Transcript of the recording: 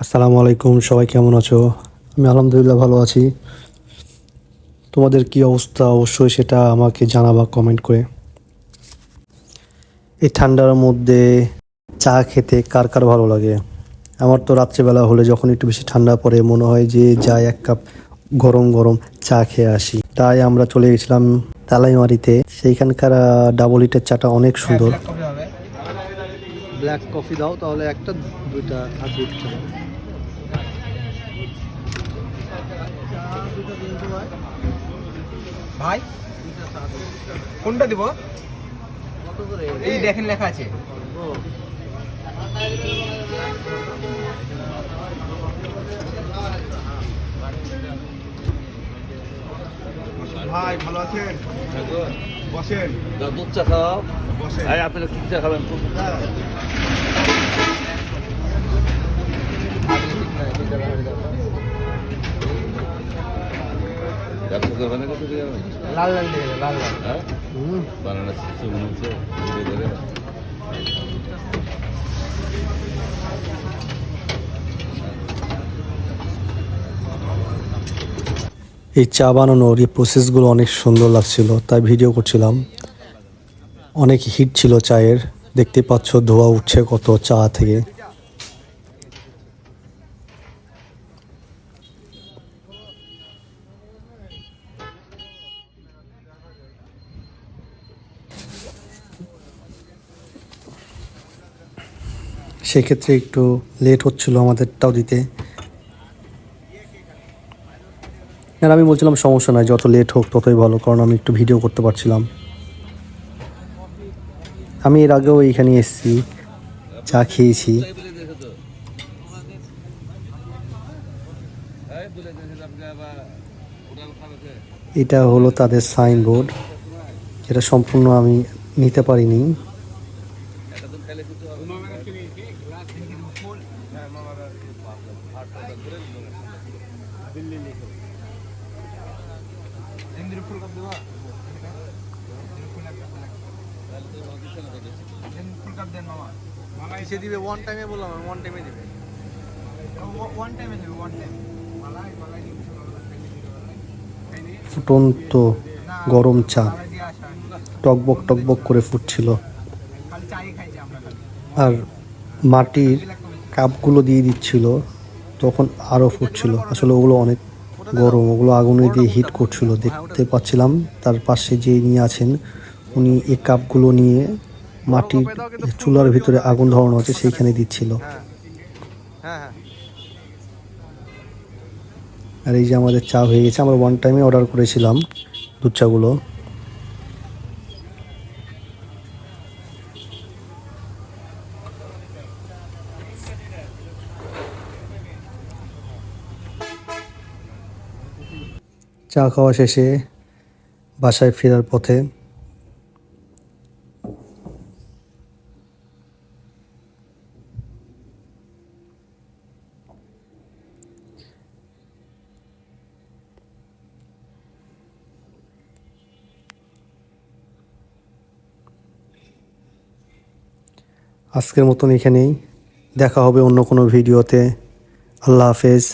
আসসালামু আলাইকুম, সবাই কেমন আছো? আমি আলহামদুলিল্লাহ ভালো আছি। তোমাদের কি অবস্থা অবশ্যই সেটা আমাকে জানাবা কমেন্ট করে। এই ঠান্ডার মধ্যে চা খেতে কার কার ভালো লাগে? আমার তো রাত্রেবেলা হলে যখন একটু বেশি ঠান্ডা পড়ে মনে হয় যে যাই এক কাপ গরম গরম চা খেয়ে আসি। তাই আমরা চলে গেছিলাম তালাইমারিতে। সেইখানকার ডাবল লিটার চাটা অনেক সুন্দর। ব্ল্যাক কফি দাও তাহলে, একটা দুইটা আর দুইটা। ভাই কোনটা দিব? এই দেখেন লেখা আছে। ভাই ভালো আছেন? বসেন। দুধ চা খাও। বসেন। ভাই আপনারা কি চা খাবেন? ব্যবসা করবেন না কোথাও যাবেন? লাল লাল দিয়ে লাল লাল। হ্যাঁ বানানা শিশু মনে হচ্ছে এই চা বানানোর এই প্রসেসগুলো অনেক সুন্দর লাগছিল, তাই ভিডিও করছিলাম। অনেক হিট ছিল চায়ের, দেখতে পাচ্ছ ধোয়া উঠছে কত চা থেকে। সেক্ষেত্রে একটু লেট হচ্ছিল আমাদেরটাও দিতে। আর আমি বলছিলাম সমস্যা নাই, যত লেট হোক ততই ভালো, কারণ আমি একটু ভিডিও করতে পারছিলাম। আমি এর আগেও এইখানে এসেছি, চা খেয়েছি। এটা হলো তাদের সাইনবোর্ড, যেটা সম্পূর্ণ আমি নিতে পারিনি। কিসে দিবে? ওয়ান টাইমে বললাম, ওয়ান টাইমে দিবে। ওয়ান টাইমে দিবে, ওয়ান টাইম। ফুটন্ত গরম চা টকবক টকবক করে ফুটছিল। খালি চাই খাইছি আমরা খালি। আর মাটির কাপগুলো দিয়ে দিচ্ছিল, তখন আরও ফুটছিল। আসলে ওগুলো অনেক গরম, ওগুলো আগুনে দিয়ে হিট করছিল, দেখতে পাচ্ছিলাম। তার পাশে যে নিয়ে আছেন উনি এই কাপগুলো নিয়ে মাটির চুলার ভিতরে আগুন ধরানো আছে সেইখানে দিচ্ছিল। হ্যাঁ হ্যাঁ। আর এই যে আমাদের চা হয়ে গেছে, আমরা ওয়ান টাইমে অর্ডার করেছিলাম দুধ চাগুলো। চা খাওয়া শেষে বাসায় ফেরার পথে আজকের মতন এখানেই, দেখা হবে অন্য কোনো ভিডিওতে। আল্লাহ হাফেজ।